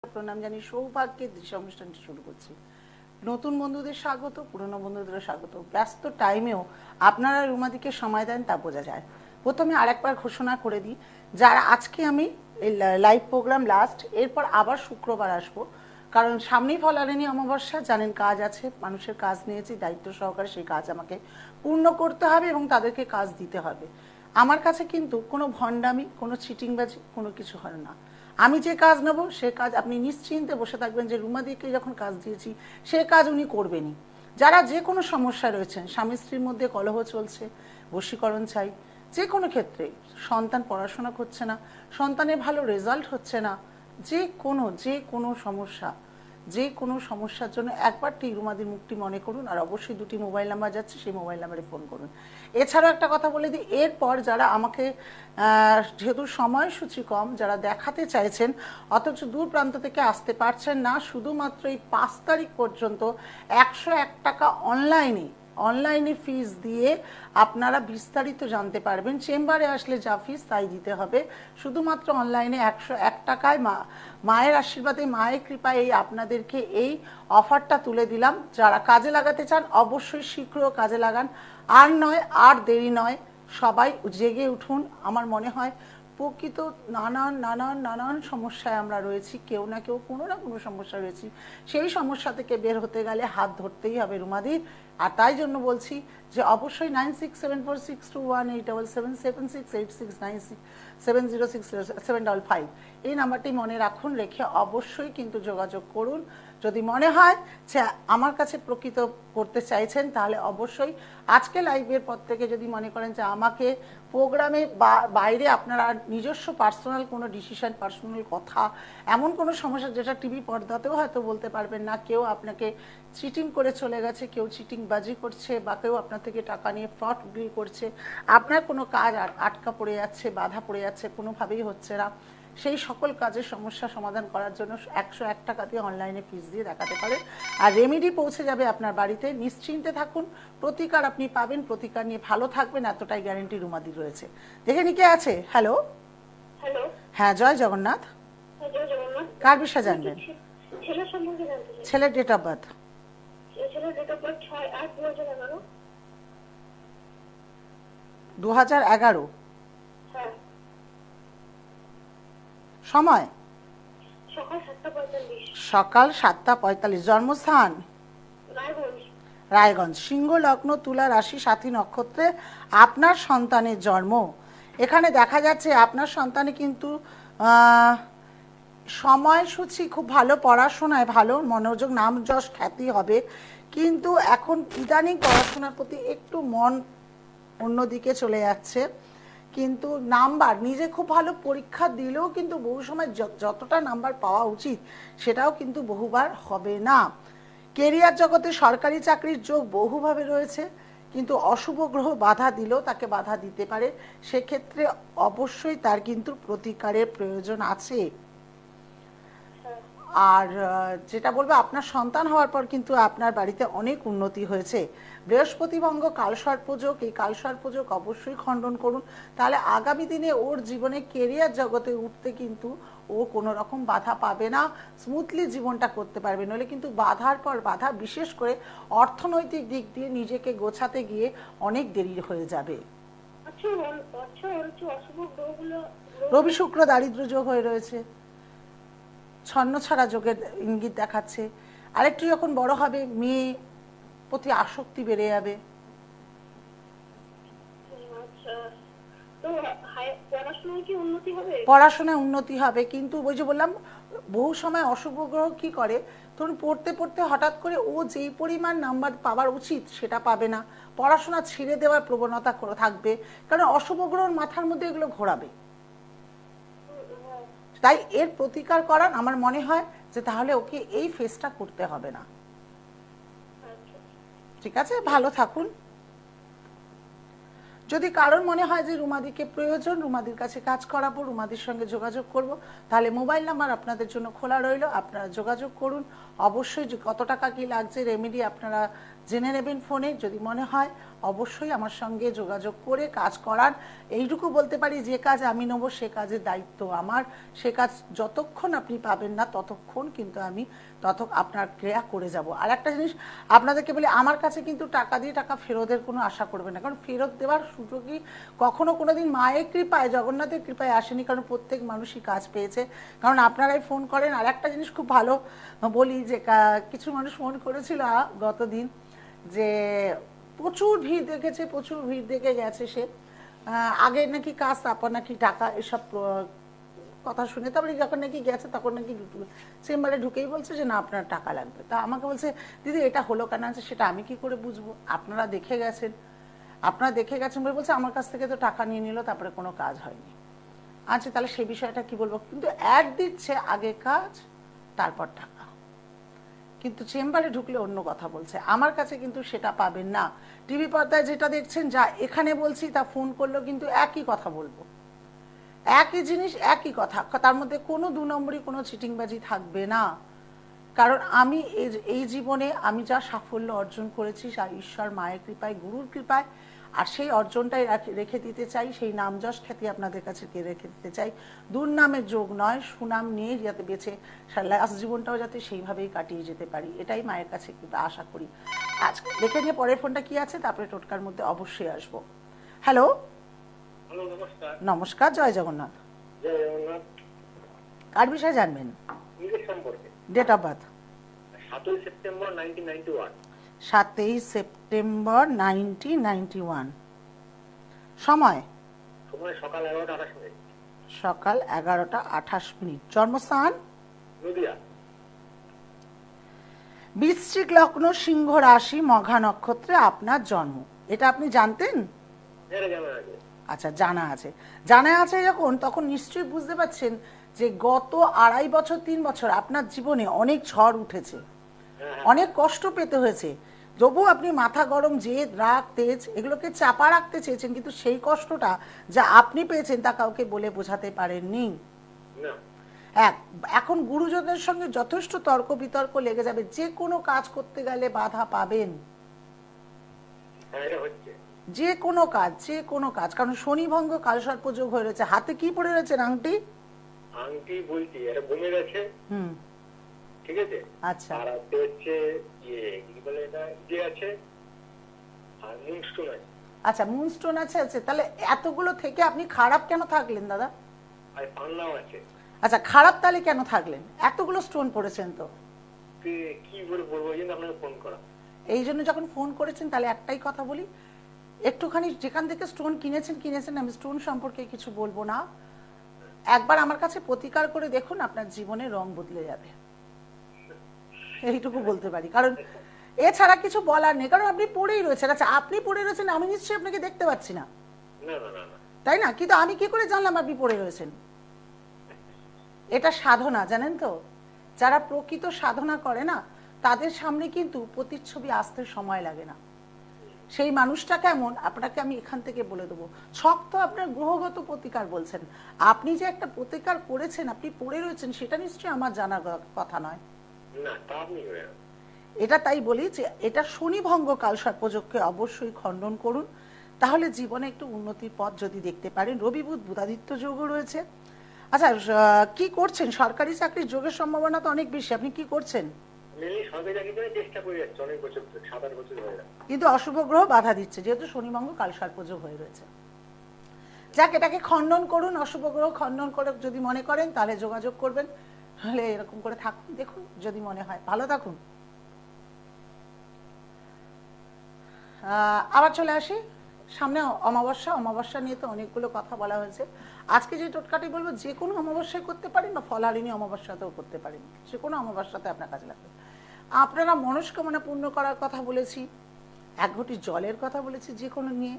প্রণাম জানিয়ে সৌভাগ্যের দৃশ্য অনুষ্ঠানটি শুরু করছি। নতুন বন্ধুদের স্বাগত, পুরনো বন্ধুদের স্বাগত। ব্যস্ত টাইমেও আপনারা রুমাদিকে সময় দেন তা বোঝা যায়। প্রথমে আরেকবার ঘোষণা করে দিই, যারা আজকে আমি এই লাইভ প্রোগ্রাম লাস্ট, এরপর আবার শুক্রবার আসবো, কারণ সামনেই ফলালিনী অমাবস্যা, জানেন কাজ আছে, মানুষের কাজ নিয়েছি দায়িত্ব সহকারে, সেই কাজ আমাকে পূর্ণ করতে হবে এবং তাদেরকে কাজ দিতে হবে। আমার কাছে কিন্তু কোনো ভণ্ডামি, কোনো চিটিংবাজি, কোনো কিছু হয় না। আমি যে কাজ নেব সে কাজ আপনি নিশ্চিন্তে বসে থাকবেন যে রুমাদিকে যখন কাজ দিয়েছি সে কাজ উনি করবেনই। যারা যে কোনো সমস্যা রয়েছেন, স্বামী স্ত্রীর মধ্যে কলহ চলছে, বশীকরণ চাই, যে কোনো ক্ষেত্রে সন্তান পড়াশোনা করছে না, সন্তানের ভালো রেজাল্ট হচ্ছে না, যে কোনো সমস্যার জন্য একবারটি রুমাদির মুখটি মনে করুন, আর অবশ্যই দুটি মোবাইল নাম্বার যাচ্ছে, সেই মোবাইল নাম্বারে ফোন করুন। এছাড়াও একটা কথা বলে দিই, এরপর যারা আমাকে যেহেতু সময়সূচি কম, যারা দেখাতে চাইছেন অথচ দূর প্রান্ত থেকে আসতে পারছেন না, শুধুমাত্র এই 5 তারিখ পর্যন্ত 101 টাকা অনলাইনে ফিস দিয়ে আপনারা বিস্তারিত জানতে পারবেন। চেম্বারে আসলে যা ফিস তাই দিতে হবে। শুধুমাত্র অনলাইনে 101 টাকায় মায়ের আশীর্বাদে, মায়ের কৃপায় এই আপনাদেরকে এই অফারটা তুলে দিলাম। যারা কাজে লাগাতে চান অবশ্যই শীঘ্র কাজে লাগান। আর নয়, আর দেরি নয়, সবাই জেগে উঠুন। আমার মনে হয় প্রকৃত নানান সমস্যায় আমরা রয়েছি, কেউ না কেউ কোনো না কোনো সমস্যা রয়েছি। সেই সমস্যা থেকে বের হতে গেলে হাত ধরতেই হবে রুমাদির। আর তাই জন্য বলছি যে অবশ্যই 9674627877868696706705 এই নাম্বারটি মনে রাখুন, রেখে অবশ্যই কিন্তু যোগাযোগ করুন। যদি মনে হয় যে আমার কাছে প্রকৃত করতে চাইছেন, তাহলে অবশ্যই আজকে লাইভের পর থেকে যদি মনে করেন যে আমাকে প্রোগ্রামে বাইরে আপনারা নিজস্ব পার্সোনাল কোনো ডিসিশন, পার্সোনাল কথা, এমন কোনো সমস্যা যেটা টিভি পর্দাতেও হয়তো বলতে পারবেন না, কেউ আপনাকে চিটিং করে চলে গেছে, কেউ চিটিংবাজি করছে, বা কেউ আপনার থেকে টাকা নিয়ে ফ্রড ডিল করছে, আপনার কোনো কাজ আটকা পড়ে যাচ্ছে, বাধা পড়ে যাচ্ছে, কোনোভাবেই হচ্ছে না, সেই সকল কাজের সমস্যা সমাধান করার জন্য 101 টাকা দিয়ে অনলাইনে ফিস দিয়ে দেখাতে পারেন। আর রেমেডি পৌঁছে যাবে আপনার বাড়িতে। নিশ্চিন্তে থাকুন, প্রতিকার আপনি পাবেন, প্রতিকার নিয়ে ভালো থাকবেন, এতটাই গ্যারেন্টি রুমাদি রয়েছে। দেখে নি কে আছে। হ্যালো। হ্যালো। হ্যাঁ, জয় জগন্নাথ। জয় জগন্নাথ। কার বিষয়ে জানবেন? ছেলের সম্বন্ধে জানতে চাই। ছেলের ডেট অফ বার্থ? ছেলের ডেট অফ বার্থ 6/8/2011। 2011। হ্যাঁ। সময়? সকাল 7:45। সকাল 7:45। জন্মস্থান? রায়গঞ্জ। রায়গঞ্জ। সিংহ লগ্ন, তুলা রাশি, সাথী নক্ষত্রে আপনার সন্তানের জন্ম। এখানে দেখা যাচ্ছে আপনার সন্তানে কিন্তু সময়সূচি খুব ভালো, পড়াশোনায় ভালো মনোযোগ, নাম যশ খ্যাতি হবে, কিন্তু এখন ইদানিং পড়াশোনার প্রতি একটু মন অন্যদিকে চলে যাচ্ছে। কিন্তু নাম্বার, নিজে খুব ভালো পরীক্ষা দিলেও কিন্তু বহু সময় যতটা নাম্বার পাওয়া উচিত সেটাও কিন্তু বহুবার হবে না। কেরিয়ার জগতে সরকারি চাকরির যোগ বহুভাবে রয়েছে, কিন্তু অশুভ গ্রহ বাধা দিলেও তাকে বাধা দিতে পারে, সেক্ষেত্রে অবশ্যই তার কিন্তু প্রতিকারের প্রয়োজন আছে। আর যেটা বলবো, আপনার সন্তান হওয়ার পর কিন্তু আপনার বাড়িতে অনেক উন্নতি হয়েছে। বৃহস্পতিভঙ্গ কালসর্পযোগ, এই কালসর্পযোগ অবশ্যই খণ্ডন করুন, তাহলে আগামী দিনে ওর জীবনে কেরিয়ার জগতে উঠতে কিন্তু ও কোনো রকম বাধা পাবে না, স্মুথলি জীবনটা করতে পারবে। নইলে কিন্তু বাধার পর বাধা, বিশেষ করে অর্থনৈতিক দিক দিয়ে নিজেকে গোছাতে গিয়ে অনেক দেরি হয়ে যাবে। রবি শুক্র দারিদ্র যোগ হয়ে রয়েছে, ছন্নছাড়া যোগের ইঙ্গিত দেখাচ্ছে। আরেকটু যখন বড় হবে, মেয়ে প্রতি আসক্তি বেড়ে যাবে। পড়াশোনায় উন্নতি হবে, কিন্তু ওই যে বললাম, বহু সময় অশুভ গ্রহ কি করে, ধরুন পড়তে পড়তে হঠাৎ করে ও যেই পরিমাণ নাম্বার পাওয়ার উচিত সেটা পাবে না, পড়াশোনা ছেড়ে দেওয়ার প্রবণতা থাকবে, কারণ অশুভ গ্রহর মাথার মধ্যে এগুলো ঘোরাবে। তাই এর প্রতিকার করার আমার মনে হয় যে তাহলে ওকে এই ফেসটা করতে হবে না। ঠিক আছে, ভালো থাকুন। যদি কারোর মনে হয় যে রুমাদিকে প্রয়োজন, রুমাদির কাছে কাজ করাবো, রুমাদির সঙ্গে যোগাযোগ করব, তাহলে মোবাইল নাম্বার আপনাদের জন্য খোলা রইল, আপনারা যোগাযোগ করুন। অবশ্যই কত টাকা কি লাগছে রেমেডি আপনারা জেনে নেবেন ফোনে। যদি মনে হয় অবশ্যই আমার সঙ্গে যোগাযোগ করে কাজ করার। এইটুকু বলতে পারি, যে কাজ আমি নেব সে কাজের দায়িত্ব আমার। সে কাজ যতক্ষণ আপনি পাবেন না ততক্ষণ কিন্তু আমি আপনার ক্রিয়া করে যাব। আর একটা জিনিস আপনাদেরকে বলি, আমার কাছে কিন্তু টাকা দিয়ে টাকা ফেরতের কোনো আশা করবে না, কারণ ফেরত দেওয়ার সুযোগই কখনো কোনো দিন মায়ের কৃপায় জগন্নাথের কৃপায় আসেনি, কারণ প্রত্যেক মানুষই কাজ পেয়েছে, কারণ আপনারাই ফোন করেন। আর একটা জিনিস খুব ভালো বলি, যে কিছু মানুষ ফোন করেছিল গতদিন, যে প্রচুর ভিড় দেখেছে, প্রচুর ভিড় দেখে গেছে সে, আগে নাকি কাজ, তারপর নাকি টাকা, এসব কথা শুনে তারপরে যখন নাকি গেছে তখন নাকি চেম্বারে ঢুকেই বলছে যে না আপনার টাকা লাগবে। তা আমাকে বলছে দিদি এটা হলো কেন, আছে সেটা আমি কি করে বুঝবো, আপনারা দেখে গেছেন বলে বলছে আমার কাছ থেকে তো টাকা নিয়ে নিল, তারপরে কোনো কাজ হয়নি। আচ্ছা তাহলে সেই বিষয়টা কি বলবো, কিন্তু অ্যাড দিচ্ছে আগে কাজ তারপর টাকা, কিন্তু চেম্বারে ঢুকলে অন্য কথা বলছে। আমার কাছে কিন্তু সেটা পাবেন না। টিভি পর্দায় যেটা দেখছেন, যা এখানে বলছি তা ফোন করলেও কিন্তু একই কথা বলবো, একই জিনিস একই কথা, তার মধ্যে কোনো দু নম্বরই কোনো চিটিংবাজি থাকবে না। কারণ আমি এই জীবনে আমি যা সাফল্য অর্জন করেছি তা ঈশ্বর মায়ের কৃপায়, গুরুর কৃপায়, আর সেই অর্জনটাই রেখে দিতে চাই, সেই নাম যশ খ্যাতি আপনাদের কাছে রেখে দিতে চাই। দুর্নামের যোগ নয়, সুনাম নিয়ে যাতে বেঁচে লাস্ট জীবনটাও যাতে সেইভাবেই কাটিয়ে যেতে পারি, এটাই মায়ের কাছে কিন্তু আশা করি। আজকে দেখে নিয়ে পরের ফোনটা কি আছে, তারপরে টোটকার মধ্যে অবশ্যই আসবো। হ্যালো, নমস্কার। নমস্কার, জয় জগন্নাথ। জয় জগন্নাথ। কার বিষয়ে জানবেন? নিজের সম্পর্কে। Date of birth? 7 September 1991। 7 September 1991। সময়? সময় সকাল 11:28 মিনিট। সকাল 11:28। জন্মস্থান? নদিয়া। বৃশ্চিক লগ্ন, সিংহ রাশি, মঘা নক্ষত্রে আপনার জন্ম। এটা আপনি জানতেন? আচ্ছা, জানা আছে যখন, তখন নিশ্চয়ই বুঝতে পারছেন যে গত 2.5 বছর 3 বছর আপনার জীবনে অনেক ঝড় উঠেছে, অনেক কষ্ট পেতে হয়েছে। তবু আপনি মাথা গরম, জেদ, রাগ, তেজ এগুলোকে চাপা রাখতে চেয়েছেন, কিন্তু সেই কষ্টটা যা আপনি পেয়েছেন তা কাউকে বলে বোঝাতে পারেননি। এখন গুরুজনদের সঙ্গে যথেষ্ট তর্ক বিতর্ক লেগে যাবে, যে কোনো কাজ করতে গেলে বাধা পাবেন, যে কোনো কাজ, কারণ শনিভঙ্গ কালসর্পযোগ হয়ে রয়েছে। হাতে কি পড়ে রয়েছে? আংটি বলছি এটা ঘুমে গেছে। ঠিক আছে। আচ্ছা, আর হচ্ছে কি বলে এটা আছে, আর মুনস্টোন আছে। আচ্ছা, মুনস্টোন আছে। তাহলে এতগুলো থেকে আপনি খারাপ কেন থাকলেন দাদা? আর পান্নাও আছে। আচ্ছা, খারাপ তাহলে কেন থাকলেন? এতগুলো স্টোন পড়েছেন তো। কি বলবো, এই জন্য আপনাকে ফোন করা। এই জন্য যখন ফোন করেছেন, তাহলে একটাই কথা বলি, একটুখানি যেখান থেকে স্টোন কিনেছেন, আমি স্টোন সম্পর্কে কিছু বলবো না, একবার আমার কাছে প্রতিকার করে দেখুন, আপনার জীবনের রং বদলে যাবে, এইটুকু বলতে পারি। কারণ এছাড়া কিছু বলার নেই, কারণ আপনি পড়েই রয়েছেন। আচ্ছা, আপনি পড়ে রয়েছেন, আমি নিশ্চয়ই আপনাকে দেখতে পাচ্ছি না, তাই না? কিন্তু আমি কি করে জানলাম আপনি পড়ে রয়েছেন? এটা সাধনা, জানেন তো, যারা প্রকৃত সাধনা করে না, তাদের সামনে কিন্তু প্রতিচ্ছবি আসতে সময় লাগে না। সেই মানুষটা কেমন আপনাকে আমি এখান থেকে বলে দেবো। ছক তো আপনার গ্রহগত প্রতিকার বলছেন, আপনি যে একটা প্রতিকার করেছেন, আপনি পড়ে রয়েছেন, সেটা নিশ্চয়ই আমার জানার কথা নয়। এটা তাই বলি যে এটা শনিভঙ্গ কালসর্পযোগকে অবশ্যই খণ্ডন করুন, তাহলে জীবনে একটু উন্নতির পথ যদি দেখতে পারেন। রবি বুধ বুধাদিত্য যোগও রয়েছে। আচ্ছা, কি করছেন? সরকারি চাকরির যোগের সম্ভাবনা তো অনেক বেশি, আপনি কি করছেন? কিন্তু অশুভ গ্রহ বাধা দিচ্ছে, যেহেতু শনিভঙ্গ কালসর্পযোগ হয়ে রয়েছে। যাক, এটাকে খণ্ডন করুন, অশুভ গ্রহ খণ্ডন করে যদি মনে করেন তাহলে যোগাযোগ করবেন, তাহলে এরকম করে থাকুন, দেখুন যদি মনে হয়। ভালো থাকুন। আবার চলে আসি, সামনে অমাবস্যা নিয়ে তো অনেকগুলো কথা বলা হয়েছে। আজকে যে টোটকাটি বলবো, যে কোনো অমাবস্যায় করতে পারেন, বা ফলহারিণী অমাবস্যাতেও করতে পারেন, যে কোনো অমাবস্যাতে আপনার কাজে লাগবে। আপনারা মনস্কামনা পূর্ণ করার কথা বলেছি, 1 ঘটি জলের কথা বলেছি, যে কোনো নিয়ে।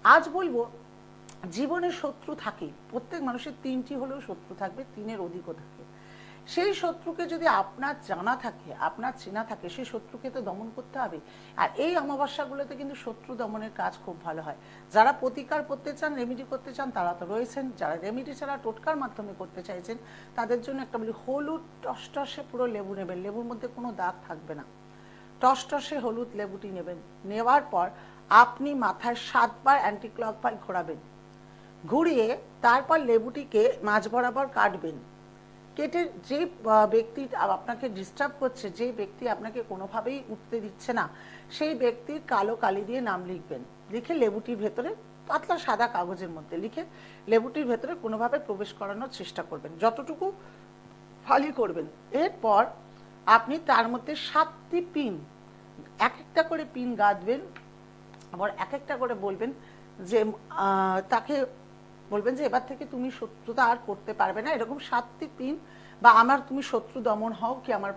আজ বলবো, জীবনে শত্রু থাকে, প্রত্যেক মানুষের 3টি হলেও শত্রু থাকবে, 3-এর অধিকও থাকে। সেই শত্রুকে যদি আপনার জানা থাকে, আপনার চেনা থাকে, সেই শত্রুকে তো দমন করতে হবে। আর এই অমাবস্যাগুলোতে কিন্তু শত্রু দমনের কাজ খুব ভালো হয়। যারা প্রতিকার করতে চান, রেমেডি করতে চান, তারা তো রয়েছেন। যারা রেমেডি ছাড়া টোটকার মাধ্যমে করতে চাইছেন, তাদের জন্য একটা বলি, হলুদ টসটসে পুরো লেবু নেবেন, লেবুর মধ্যে কোনো দাগ থাকবে না। টসটসে হলুদ লেবুটি নেবেন, নেওয়ার পর আপনি মাথায় 7 বার অ্যান্টি ক্লকওয়াইজ ঘোরাবেন, ঘুরিয়ে তারপর লেবুটিকে মাঝ বরাবর কাটবেন। কেটে যে ব্যক্তি আপনাকে ডিস্টার্ব করছে, যে ব্যক্তি আপনাকে কোনোভাবেই উঠতে দিচ্ছে না, সেই ব্যক্তির কালো কালি দিয়ে নাম লিখবেন, লিখে লেবুটির ভেতরে পাতলা সাদা কাগজের মধ্যে লিখে লেবুটির ভেতরে কোনোভাবে প্রবেশ করানোর চেষ্টা করবেন, যতটুকু ফালি করবেন। এরপর আপনি তার মধ্যে 7টি পিন, এক একটা করে পিন গাঁথবেন, আবার এক একটা করে বলবেন যে তাকে বলবেন যে এবার থেকে তুমি শত্রুতা আর করতে পারবে না, এরকম 7টি পিন, বা আমার তুমি শত্রু দমন হও, কি আমার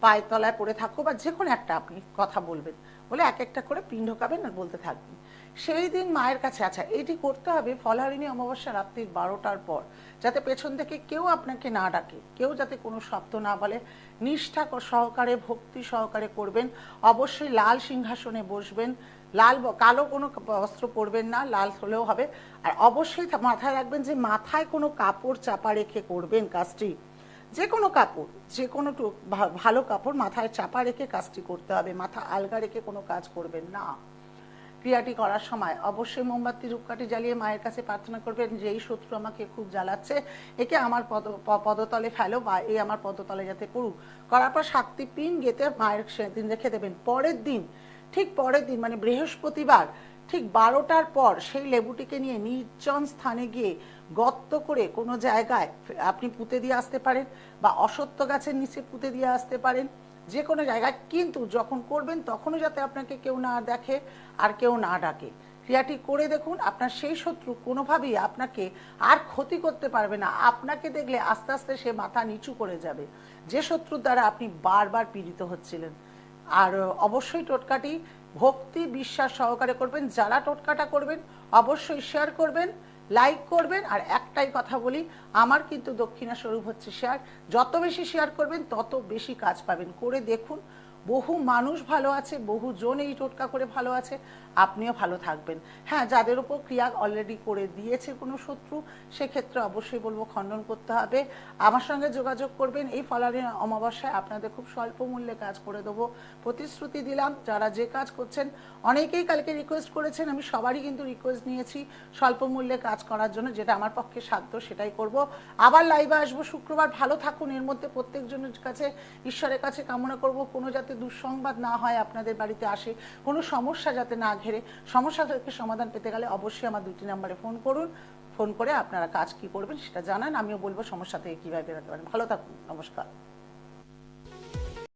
পায়ের তলায় পড়ে থাকো, বা যে কোনো একটা আপনি কথা বলবেন, বলে এক একটা করে পিন ঢোকাবেন আর বলতে থাকবেন। সেই দিন মায়ের কাছে, আচ্ছা এটি করতে হবে ফলহারিণী অমাবস্যা রাত্রির 12টার পর, যাতে পেছন থেকে কেউ আপনাকে না ডাকে, কেউ যাতে কোনো শব্দ না বলে, নিষ্ঠা সহকারে ভক্তি সহকারে করবেন। অবশ্যই লাল সিংহাসনে বসবেন, কালো কোনো বস্ত্র পরবেন না, লাল হলেও হবে। আর অবশ্যই মাথায় রাখবেন যে মাথায় কোনো কাপড় চাপা রেখে করবেন কাজটি, যে কোনো কাপড়, যে কোনো ভালো কাপড় মাথায় চাপা রেখে কাজটি করতে হবে, মাথা আলগা রেখে কোনো কাজ করবেন না। ক্রিয়াটি করার সময় অবশ্যই মোমবাতি ধূপকাঠি জ্বালিয়ে মায়ের কাছে প্রার্থনা করবেন যে এই শত্রু আমাকে খুব জ্বালাচ্ছে, একে আমার পদতলে ফেলো, বা এই আমার পদতলে যাতে পড়ুক। করার পর 7টি পিন গেঁথে মায়ের সেদিন রেখে দেবেন। পরের দিন, ঠিক পরের দিন মানে বৃহস্পতিবার ঠিক 12টার পর সেই লেবুটিকে নিয়ে নির্জন স্থানে গিয়ে গর্ত করে কোনো জায়গায় আপনি পুঁতে দিয়ে আসতে পারেন, বা অশ্বত্থ গাছের নিচে পুঁতে দিয়ে আসতে পারেন, যে কোনো জায়গায়। কিন্তু যখন করবেন তখনও যাতে আপনাকে কেউ না দেখে আর কেউ না ডাকে। ক্রিয়াটি করে দেখুন, আপনার সেই শত্রু কোনোভাবেই আপনাকে আর ক্ষতি করতে পারবে না। আপনাকে দেখলে আস্তে আস্তে সে মাথা নিচু করে যাবে, যে শত্রুর দ্বারা আপনি বারবার পীড়িত হচ্ছিলেন। আর অবশ্যই টোটকাটি ভক্তি বিশ্বাস সহকারে করবেন। যারা টোটকাটা করবেন অবশ্যই শেয়ার করবেন, লাইক করবেন। আর একটাই কথা বলি, আমার কিন্তু দক্ষিণা স্বরূপ হচ্ছে শেয়ার। যত বেশি শেয়ার করবেন তত বেশি কাজ পাবেন। করে দেখুন, বহু মানুষ ভালো আছে, বহু জন এই টোটকা করে ভালো আছে, আপনিও ভালো থাকবেন। হ্যাঁ, যাদের উপর ক্রিয়া অলরেডি করে দিয়েছে কোনো শত্রু, সেক্ষেত্রে অবশ্যই বলবো খণ্ডন করতে হবে। আমার সঙ্গে যোগাযোগ করবেন। এই ফলহারিণী অমাবস্যায় আপনাদের খুব স্বল্প মূল্যে কাজ করে দেবো, প্রতিশ্রুতি দিলাম। যারা যে কাজ করছেন, অনেকেই কালকে রিকোয়েস্ট করেছেন, আমি সবারই কিন্তু রিকোয়েস্ট নিয়েছি স্বল্প মূল্যে কাজ করার জন্য, যেটা আমার পক্ষে সাধ্য সেটাই করব। আবার লাইভে আসবো শুক্রবার। ভালো থাকুন। এর মধ্যে প্রত্যেকজনের কাছে ঈশ্বরের কাছে কামনা করব কোনো যাতে দুঃসংবাদ না হয়, আপনাদের বাড়িতে আসে কোনো সমস্যা যাতে না ঘেরে। সমস্যা থেকে সমাধান পেতে গেলে অবশ্যই আমার 2টি নাম্বারে ফোন করুন। ফোন করে আপনারা কাজ কি করবেন সেটা জানান, আমিও বলবো সমস্যা থেকে কীভাবে বেরোতে পারেন। ভালো থাকুন, নমস্কার।